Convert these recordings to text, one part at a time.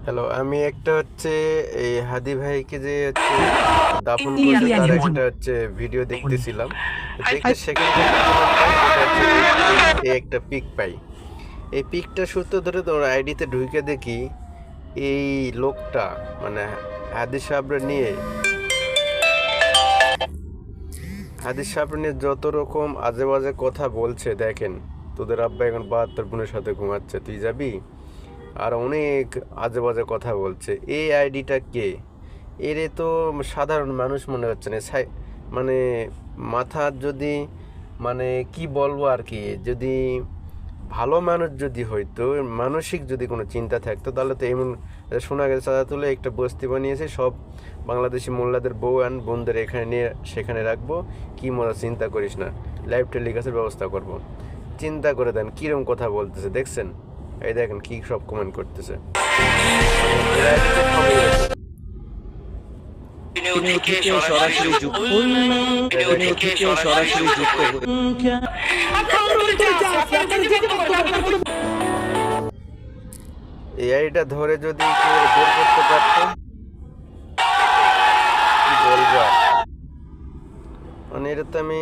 Hello, আমি একটা হচ্ছে এই হাদি ভাইকে যে হচ্ছে দাফন করছে তার একটা হচ্ছে ভিডিও দেখতেছিলাম। দেখতে সেখানে যেটা পাই সেটা হচ্ছে এই একটা পিক পাই। এই পিকটা সূত্র ধরে তোর আইডিতে ঢুকে দেখি এই লোকটা মানে হাদিস সাহেবরা নিয়ে যত রকম আজে বাজে কথা বলছে। দেখেন, তোদের আব্বা এখন 72 বোনের সাথে ঘুমাচ্ছে, তুই যাবি? আর অনেক আজে বাজে কথা বলছে। এই আইডিটা কে? এরে তো সাধারণ মানুষ মনে হচ্ছে না। মানে মাথার যদি মানে কি বলবো আর কি, যদি ভালো মানুষ যদি হইতো, মানসিক যদি কোনো চিন্তা থাকতো, তাহলে তো এমন শোনা গেছে চাঁদা তুলে একটা বস্তি বানিয়েছে, সব বাংলাদেশি মোল্লাদের বউ আন বোনদের এখানে নিয়ে সেখানে রাখবো, কি মনে চিন্তা করিস না, লাইভ টেলিকাস্টের ব্যবস্থা করব। চিন্তা করে দেন কীরকম কথা বলতেছে, দেখছেন? এই দেখেন কি সব কমেন্ট করতেছে। এই আইডিটা ধরে যদি কেউ বের করতে পারতো, কি বলবো আর। মানে এটা তো আমি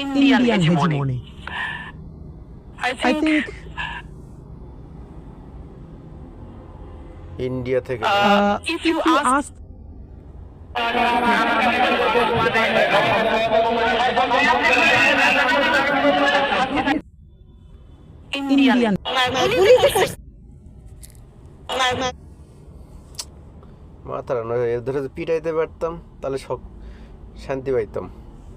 Indian hegemony. I think India থেকে if you ask Indian মাথার এর ধরে পিটাইতে পারতাম তাহলে শান্তি পাইতাম।